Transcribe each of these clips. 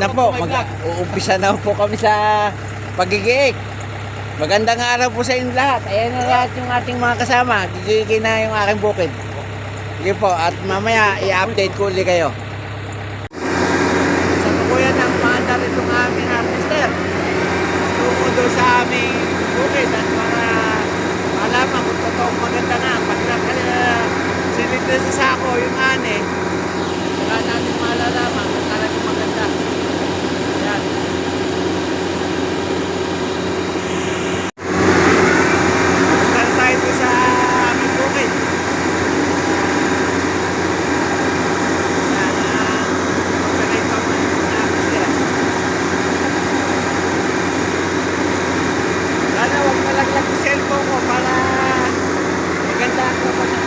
na po, mag-uumpisa na po kami sa pagigiik. Magandang araw po sa inyo lahat. Ayan na lahat yung ating mga kasama. Gigigin na yung aking bukid. Sige po, at mamaya i-update ko ulit kayo. Sa tukuyan ng paanda rin itong aming harvester. Tungo doon sa aming bukid at para malaman kung totoong maganda nga. Pag silid na sa sako yung ani, saka natin malalaman kung talagang maganda. Yan. Punta tayo doon sa aming bukid. Yan. Magpalay pa man yung harvester. Sana huwag malaglag yung cellphone ko para maganda ako pa na.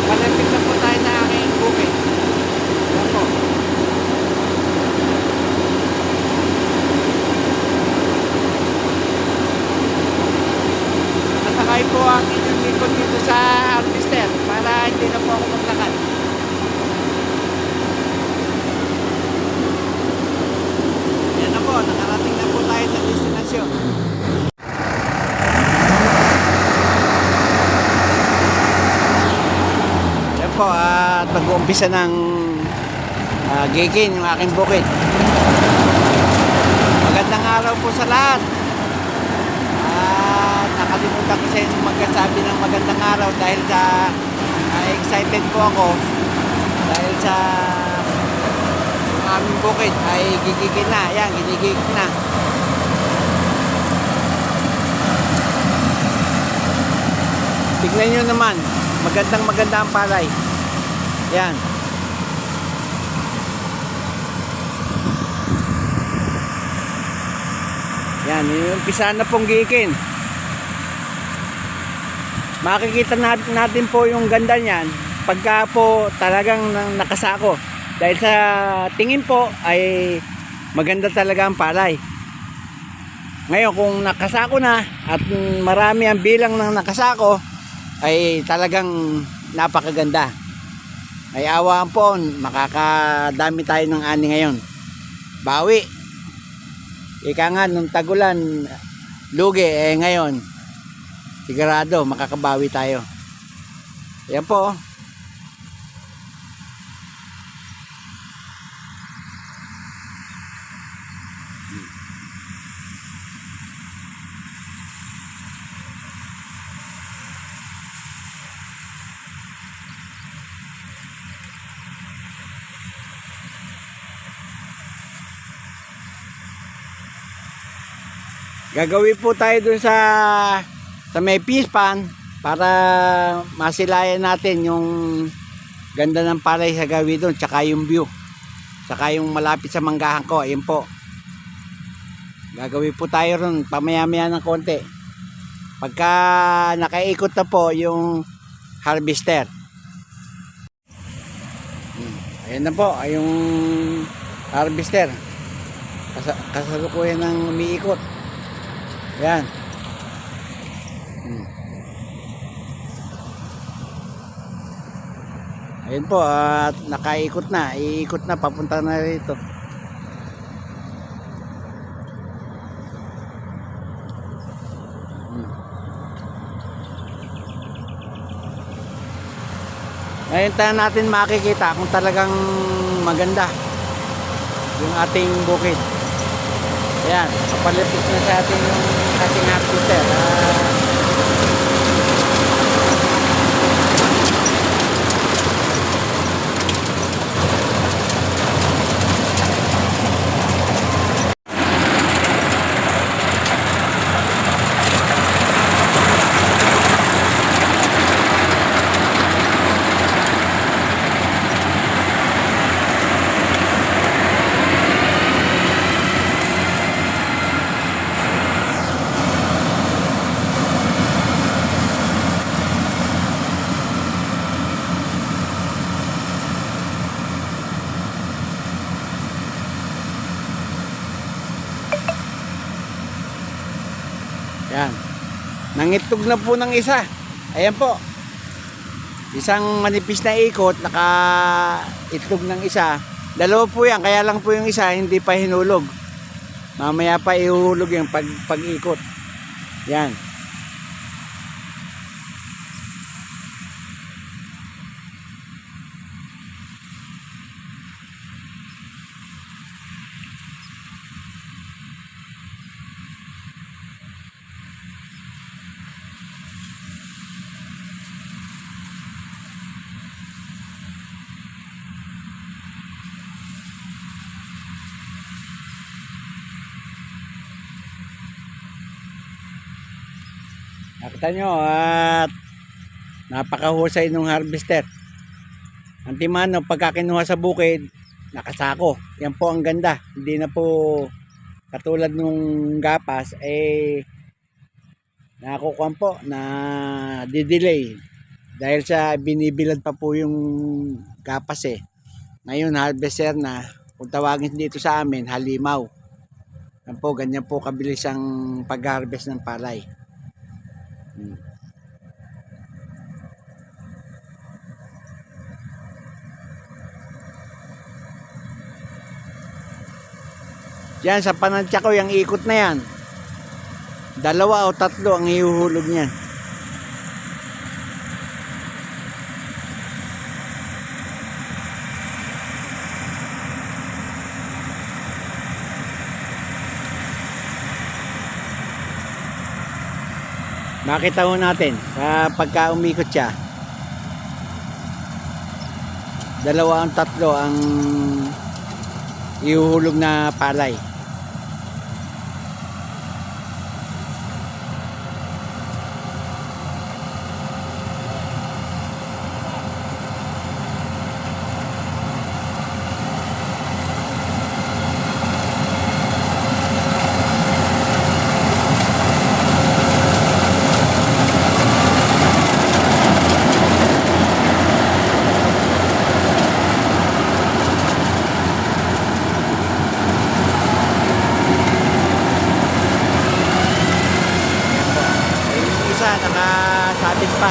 Palapit na po tayo sa aking bukid. Yan po. Nasakay po ang inyong likod dito sa harvester para hindi na po ako maglakad. Yan na po, nakarating na po tayo sa destinasyon. Yan po, at mag-uumpisa ng gigin yung aking bukid. Magandang araw po sa lahat. At nakalimutan ko sa inyo magkasabi ng magandang araw dahil sa excited po ako dahil sa yung aming bukid ay gigigin na. Yan, ginigigin na. Tignan nyo naman, maganda ang palay. Yan. Yan, yung umpisa na pong gikin. Makikita natin po yung ganda niyan pagka po talagang nakasako. Dahil sa tingin po ay maganda talaga ang palay. Ngayon kung nakasako na at marami ang bilang ng nakasako ay talagang napakaganda. May awaan po, makakadami tayo ng ani ngayon. Bawi. Ika nga nung tagulan lugi ngayon sigurado makakabawi tayo. Yan po. Gagawin po tayo dun sa may pispan para masilayan natin yung ganda ng palay sa gawin doon, tsaka yung view, tsaka yung malapit sa manggahan ko. Ayun po, gagawin po tayo ron pamaya-maya ng konti pagka nakaikot na po yung harvester. Ayun na po yung harvester, kasalukuyan ng umiikot. Yan. Ayun po, at nakaikot na, iikot na, papunta na rito. Ngayon tayo natin makikita kung talagang maganda yung ating bukid. Ayan, kapalipit na sa atin yung ating harvester. Yan. Nangitlog na po ng isa. Ayan po. Isang manipis na ikot, naka-itlog ng isa. Dalawa po yan, kaya lang po yung isa hindi pa hinulog. Mamaya pa ihulog yung pag-ikot. Yan. Nakita nyo at napakahusay ng harvester. Antimano, pagka kinuha sa bukid, nakasako. Yan po ang ganda. Hindi na po katulad nung gapas, nakukuha po na didelay. Dahil sa binibilad pa po yung gapas Ngayon harvester na, kung tawagin dito sa amin, halimaw. Yan po, ganyan po kabilis ang pag-harvest ng palay. Yan sa panantya ko, yung ikot na yan, 2 o 3 ang ihuhulog niyan. Makita ho natin pagka umikot siya, 2 o 3 ang ihuhulog na palay. Nakasabit pa.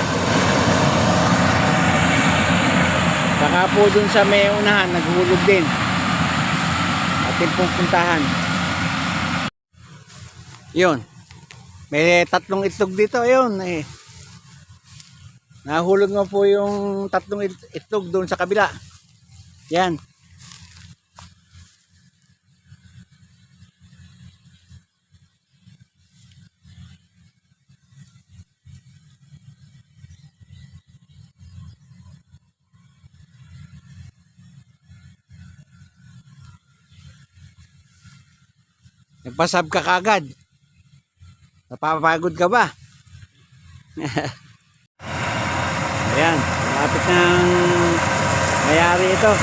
Saka po dun sa may unahan naghulog din. Atin pong puntahan. Yun. May 3 itlog dito. Ayun. Nahulog mo po yung 3 itlog dun sa kabila. Yan. Nagpasab ka kagad. Napapagod ka ba? Ayan, malapit ng mayari ito.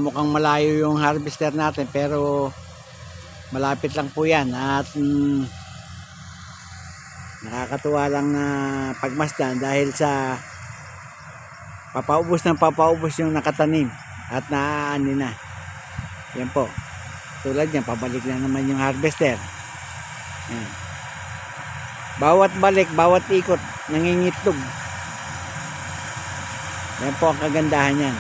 mukhang malayo yung harvester natin pero malapit lang po yan at nakakatuwa lang na pagmasdan dahil sa papaubos yung nakatanim at naaani na. Yan po. Tulad yan, pabalik lang naman yung harvester. Yan. Bawat balik, bawat ikot, nangingitlog. Yan po ang kagandahan yan.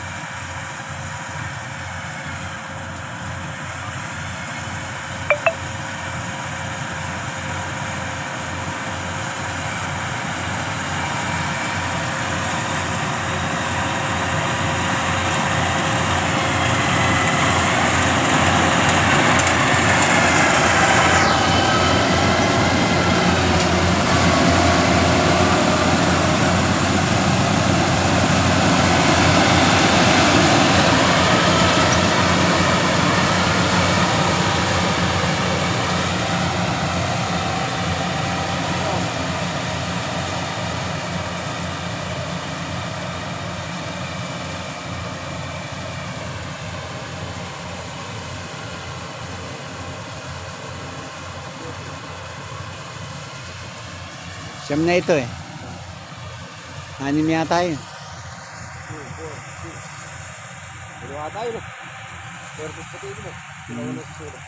Siyam na ito eh. Anim yata yun. Dalawa tayo na. Purpose pati ito mo. Dalawa na susura.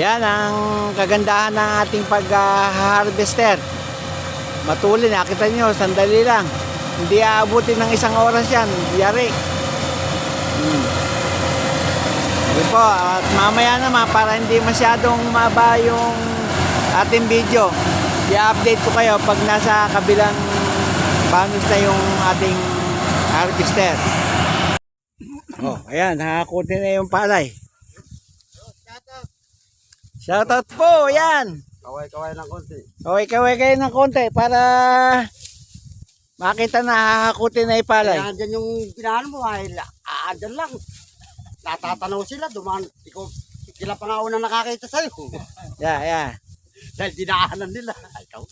Yan ang kagandahan ng ating pag-harvester. Matuli, nakita nyo, sandali lang. Hindi aabutin ng isang oras yan. Yari. Yun po, at mamaya naman para hindi masyadong maba yung ating video, i-update ko kayo pag nasa kabilang banos na yung ating harvester. Oh, ayan, nakakutin na yung palay. Shoutout po, yan. Kaway-kaway ng konti. Kaway kayo ng konti para makita na hahakutin na yung palay. Kaya andyan yung pinahan mo ay andyan lang. Natatanaw sila, dumaan. Sila pa nga unang nakakita sa'yo. Yeah. Dahil dinaanan nila. Ay, ikaw.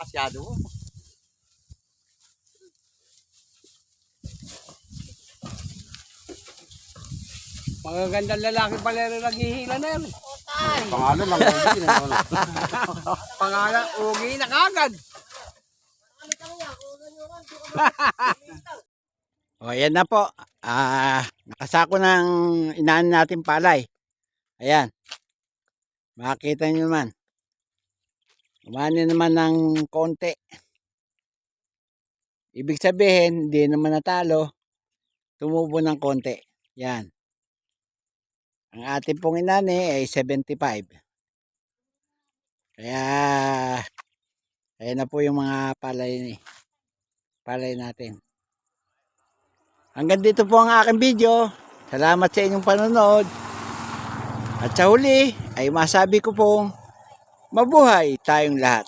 Asyado mo. Magagandang lalaki pala rin naghihila na yan. Pangalan lang. Pangalan, ugi na kagad. O, yan na po. Nakasako ng inaan natin palay. Ayan. Makikita nyo naman. Umani naman ng konti. Ibig sabihin, hindi naman natalo. Tumubo ng konti. Yan. Ang ating pong inani ay 75. Kaya, ayan na po yung mga palay natin. Hanggang dito po ang aking video. Salamat sa inyong panonood. At sa huli ay masabi ko pong mabuhay tayong lahat.